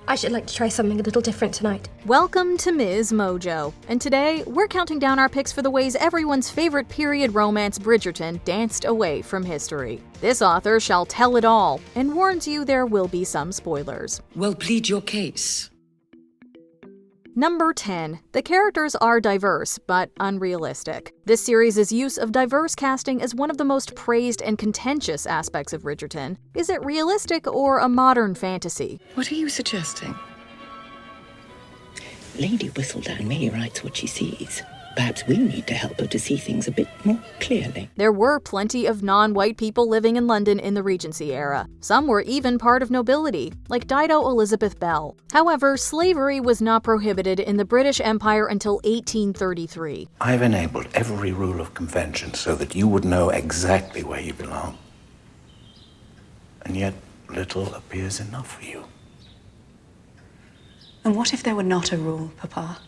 I should like to try something a little different tonight. Welcome to MsMojo, and today we're counting down our picks for the ways everyone's favorite period romance Bridgerton danced away from history. This author shall tell it all, and warns you there will be some spoilers. Well, plead your case. Number 10. The characters are diverse, but unrealistic. This series' use of diverse casting is one of the most praised and contentious aspects of Bridgerton. Is it realistic or a modern fantasy? What are you suggesting? Lady Whistledown merely writes what she sees. Perhaps we need to help her to see things a bit more clearly. There were plenty of non-white people living in London in the Regency era. Some were even part of nobility, like Dido Elizabeth Bell. However, slavery was not prohibited in the British Empire until 1833. I've enabled every rule of convention so that you would know exactly where you belong. And yet, little appears enough for you. And what if there were not a rule, Papa?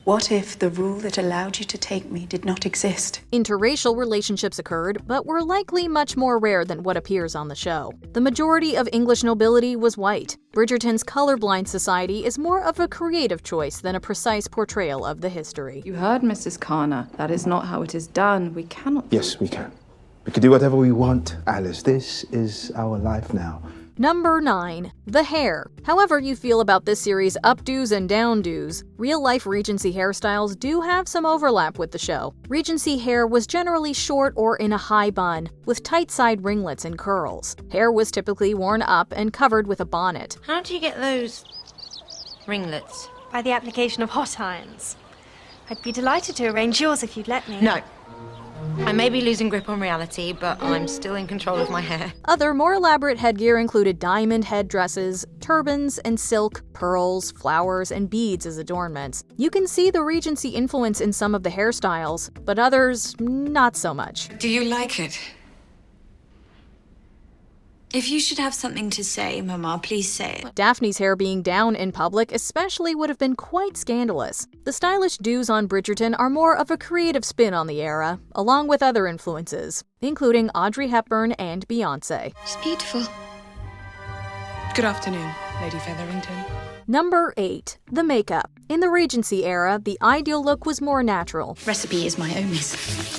What if the rule that allowed you to take me did not exist? Interracial relationships occurred, but were likely much more rare than what appears on the show. The majority of English nobility was white. Bridgerton's colorblind society is more of a creative choice than a precise portrayal of the history. You heard Mrs. Carner. That is not how it is done. We cannot... Yes, we can. We can do whatever we want, Alice. This is our life now. Number 9. The hair. However you feel about this series' updos and downdos, real-life Regency hairstyles do have some overlap with the show. Regency hair was generally short or in a high bun, with tight side ringlets and curls. Hair was typically worn up and covered with a bonnet. How do you get those ringlets? By the application of hot irons. I'd be delighted to arrange yours if you'd let me. No. I may be losing grip on reality, but I'm still in control of my hair. Other, more elaborate headgear included diamond headdresses, turbans, and silk, pearls, flowers, and beads as adornments. You can see the Regency influence in some of the hairstyles, but others, not so much. Do you like it? If you should have something to say, Mama, please say it. Daphne's hair being down in public especially would have been quite scandalous. The stylish do's on Bridgerton are more of a creative spin on the era, along with other influences, including Audrey Hepburn and Beyoncé. It's beautiful. Good afternoon, Lady Featherington. Number 8. The makeup. In the Regency era, the ideal look was more natural. Recipe is my own, miss.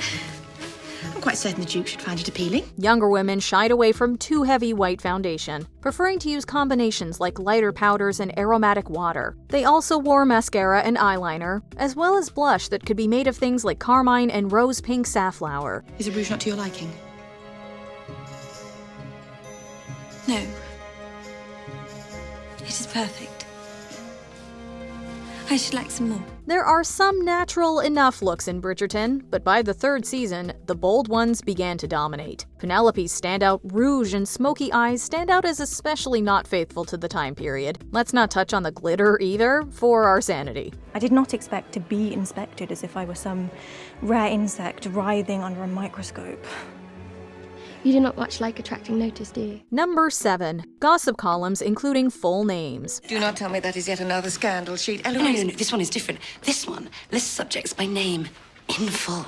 I'm quite certain the Duke should find it appealing. Younger women shied away from too heavy white foundation, preferring to use combinations like lighter powders and aromatic water. They also wore mascara and eyeliner, as well as blush that could be made of things like carmine and rose pink safflower. Is a rouge not to your liking? No. It is perfect. I should like some more. There are some natural enough looks in Bridgerton, but by the 3rd season, the bold ones began to dominate. Penelope's standout rouge and smoky eyes stand out as especially not faithful to the time period. Let's not touch on the glitter either, for our sanity. I did not expect to be inspected as if I were some rare insect writhing under a microscope. You do not much like attracting notice, do you? Number 7. Gossip columns including full names. Do not tell me that is yet another scandal sheet. No, this one is different. This one lists subjects by name in full.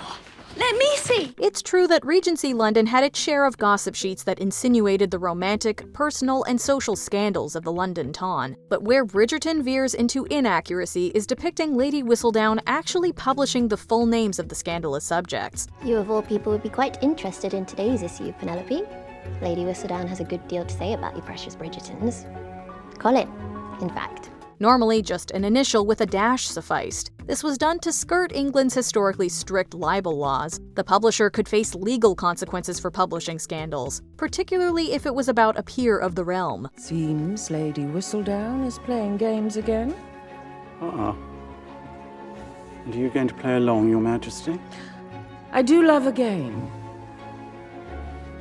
Let me see! It's true that Regency London had its share of gossip sheets that insinuated the romantic, personal, and social scandals of the London ton. But where Bridgerton veers into inaccuracy is depicting Lady Whistledown actually publishing the full names of the scandalous subjects. You of all people would be quite interested in today's issue, Penelope. Lady Whistledown has a good deal to say about you precious Bridgertons. Colin, in fact. Normally, just an initial with a dash sufficed. This was done to skirt England's historically strict libel laws. The publisher could face legal consequences for publishing scandals, particularly if it was about a peer of the realm. Seems Lady Whistledown is playing games again. And are you going to play along, Your Majesty? I do love a game.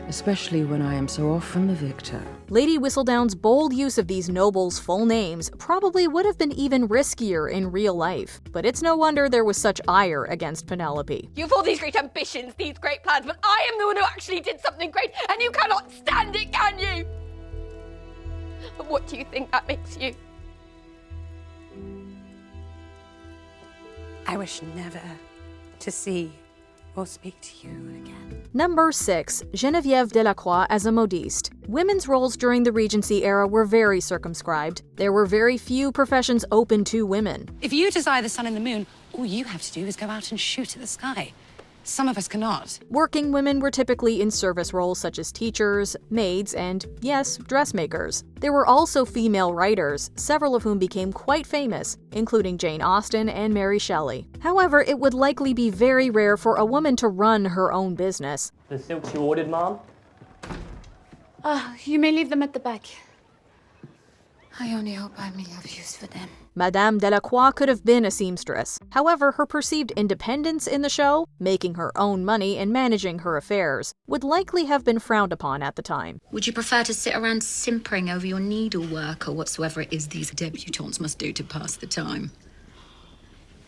Especially when I am so often the victor. Lady Whistledown's bold use of these nobles' full names probably would have been even riskier in real life, but it's no wonder there was such ire against Penelope. You have all these great ambitions, these great plans, but I am the one who actually did something great, and you cannot stand it, can you? What do you think that makes you? I wish never to see or speak to you again. Number 6. Geneviève Delacroix as a modiste. Women's roles during the Regency era were very circumscribed. There were very few professions open to women. If you desire the sun and the moon, all you have to do is go out and shoot at the sky. Some of us cannot. Working women were typically in service roles such as teachers, maids, and, yes, dressmakers. There were also female writers, several of whom became quite famous, including Jane Austen and Mary Shelley. However, it would likely be very rare for a woman to run her own business. The silks you ordered, Mom? You may leave them at the back. I only hope I may have use for them. Madame Delacroix could have been a seamstress. However, her perceived independence in the show, making her own money and managing her affairs, would likely have been frowned upon at the time. Would you prefer to sit around simpering over your needlework or whatsoever it is these debutantes must do to pass the time?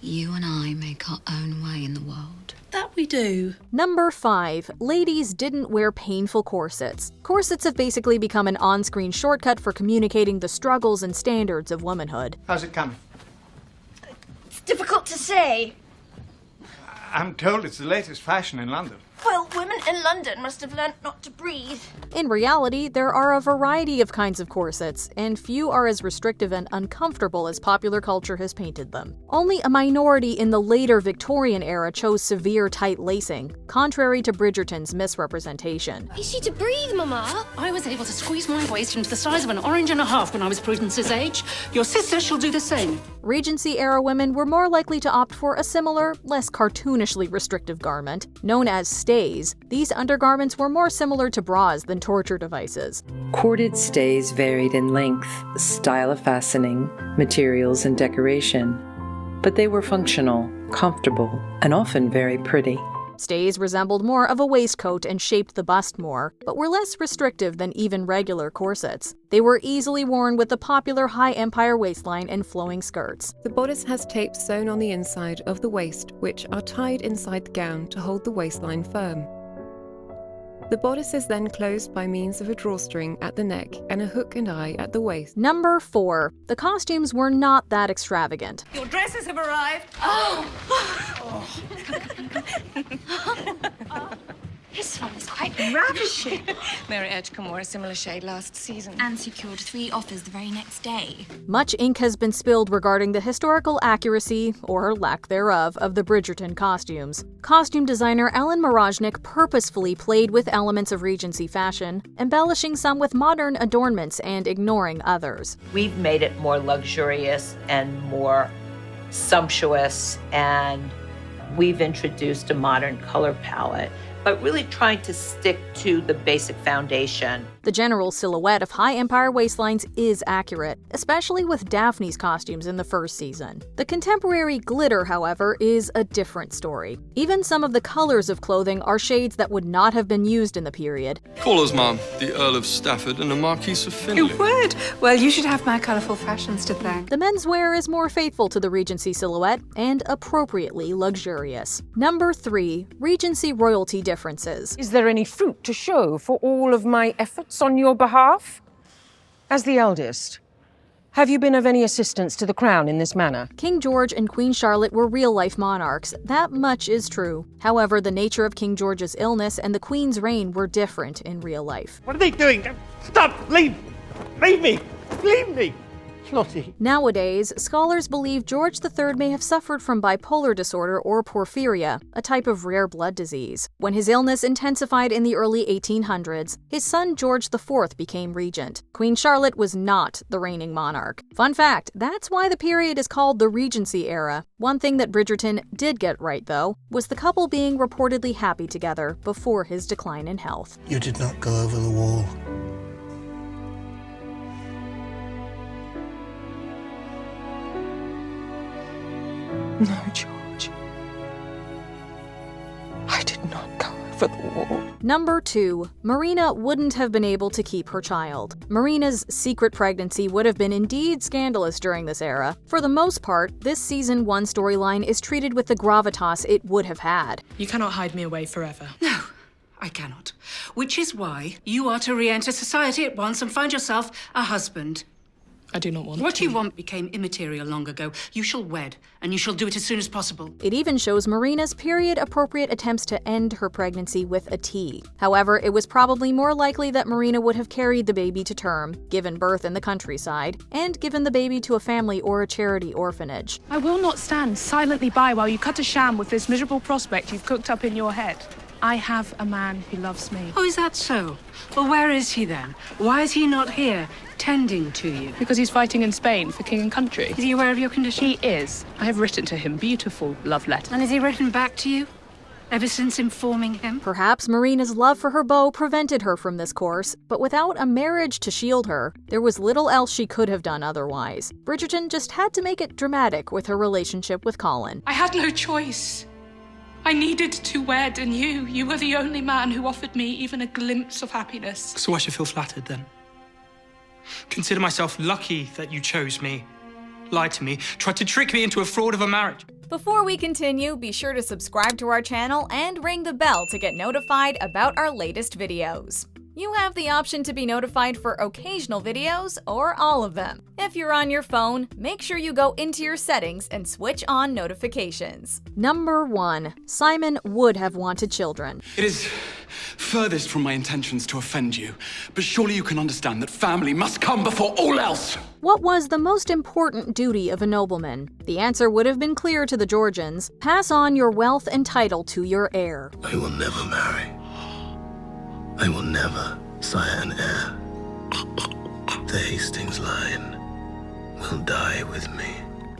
You and I make our own way in the world. That we do. Number 5. Ladies didn't wear painful corsets. Corsets have basically become an on-screen shortcut for communicating the struggles and standards of womanhood. How's it coming? It's difficult to say. I'm told it's the latest fashion in London. Well, women in London must have learnt not to breathe. In reality, there are a variety of kinds of corsets, and few are as restrictive and uncomfortable as popular culture has painted them. Only a minority in the later Victorian era chose severe tight lacing, contrary to Bridgerton's misrepresentation. Easy to breathe, Mama. I was able to squeeze my waist into the size of an orange and a half when I was Prudence's age. Your sister shall do the same. Regency era women were more likely to opt for a similar, less cartoonishly restrictive garment, known as stays. These undergarments were more similar to bras than torture devices. Corded stays varied in length, style of fastening, materials, and decoration. But they were functional, comfortable, and often very pretty. Stays resembled more of a waistcoat and shaped the bust more, but were less restrictive than even regular corsets. They were easily worn with the popular high empire waistline and flowing skirts. The bodice has tapes sewn on the inside of the waist, which are tied inside the gown to hold the waistline firm. The bodice is then closed by means of a drawstring at the neck and a hook and eye at the waist. Number 4. The costumes were not that extravagant. Your dresses have arrived. This one is quite ravishing. Mary Edgecombe wore a similar shade last season. And secured 3 offers the very next day. Much ink has been spilled regarding the historical accuracy, or lack thereof, of the Bridgerton costumes. Costume designer Ellen Marojnik purposefully played with elements of Regency fashion, embellishing some with modern adornments and ignoring others. We've made it more luxurious and more sumptuous, and we've introduced a modern color palette, but really trying to stick to the basic foundation. The general silhouette of high empire waistlines is accurate, especially with Daphne's costumes in the first season. The contemporary glitter, however, is a different story. Even some of the colors of clothing are shades that would not have been used in the period. Callers, Mum. The Earl of Stafford and the Marquis of Finley. You would? Well, you should have my colourful fashions to thank. The menswear is more faithful to the Regency silhouette and appropriately luxurious. Number 3. Regency royalty differences. Is there any fruit to show for all of my efforts on your behalf? As the eldest, have you been of any assistance to the crown in this manner? King George and Queen Charlotte were real-life monarchs. That much is true. However, the nature of King George's illness and the Queen's reign were different in real life. What are they doing? Stop! Leave! Leave me! Leave me! Lottie. Nowadays, scholars believe George III may have suffered from bipolar disorder or porphyria, a type of rare blood disease. When his illness intensified in the early 1800s, his son George IV became regent. Queen Charlotte was not the reigning monarch. Fun fact, that's why the period is called the Regency Era. One thing that Bridgerton did get right, though, was the couple being reportedly happy together before his decline in health. You did not go over the wall. No, George. I did not go over the wall. Number 2. Marina wouldn't have been able to keep her child. Marina's secret pregnancy would have been indeed scandalous during this era. For the most part, this season 1 storyline is treated with the gravitas it would have had. You cannot hide me away forever. No, I cannot. Which is why you are to re-enter society at once and find yourself a husband. I do not want What to. you want became immaterial long ago. You shall wed, and you shall do it as soon as possible. It even shows Marina's period-appropriate attempts to end her pregnancy with a T. However, it was probably more likely that Marina would have carried the baby to term, given birth in the countryside, and given the baby to a family or a charity orphanage. I will not stand silently by while you cut a sham with this miserable prospect you've cooked up in your head. I have a man who loves me. Oh, is that so? Well, where is he then? Why is he not here, tending to you? Because he's fighting in Spain for king and country. Is he aware of your condition? He is. I have written to him beautiful love letters. And has he written back to you? Ever since informing him? Perhaps Marina's love for her beau prevented her from this course, but without a marriage to shield her, there was little else she could have done otherwise. Bridgerton just had to make it dramatic with her relationship with Colin. I had no choice. I needed to wed, and you were the only man who offered me even a glimpse of happiness. So I should feel flattered then. Consider myself lucky that you chose me, lied to me, tried to trick me into a fraud of a marriage. Before we continue, be sure to subscribe to our channel and ring the bell to get notified about our latest videos. You have the option to be notified for occasional videos or all of them. If you're on your phone, make sure you go into your settings and switch on notifications. Number 1. Simon would have wanted children. It is furthest from my intentions to offend you, but surely you can understand that family must come before all else. What was the most important duty of a nobleman? The answer would have been clear to the Georgians. Pass on your wealth and title to your heir. I will never marry. I will never sire an heir. The Hastings line will die with me.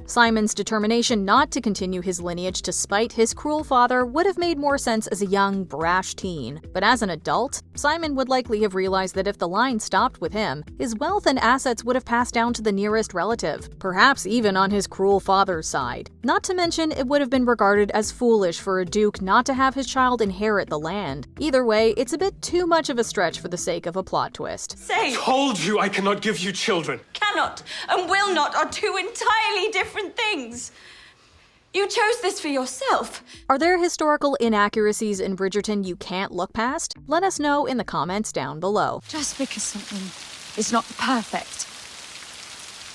Simon's determination not to continue his lineage to spite his cruel father would have made more sense as a young, brash teen. But as an adult, Simon would likely have realized that if the line stopped with him, his wealth and assets would have passed down to the nearest relative, perhaps even on his cruel father's side. Not to mention, it would have been regarded as foolish for a duke not to have his child inherit the land. Either way, it's a bit too much of a stretch for the sake of a plot twist. I told you I cannot give you children. Cannot and will not are two entirely different things. You chose this for yourself. Are there historical inaccuracies in Bridgerton you can't look past? Let us know in the comments down below. Just because something is not perfect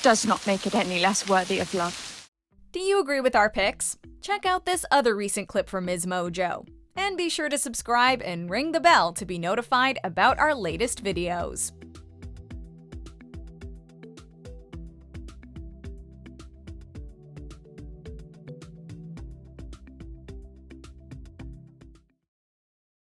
does not make it any less worthy of love. Do you agree with our picks? Check out this other recent clip from MsMojo. And be sure to subscribe and ring the bell to be notified about our latest videos.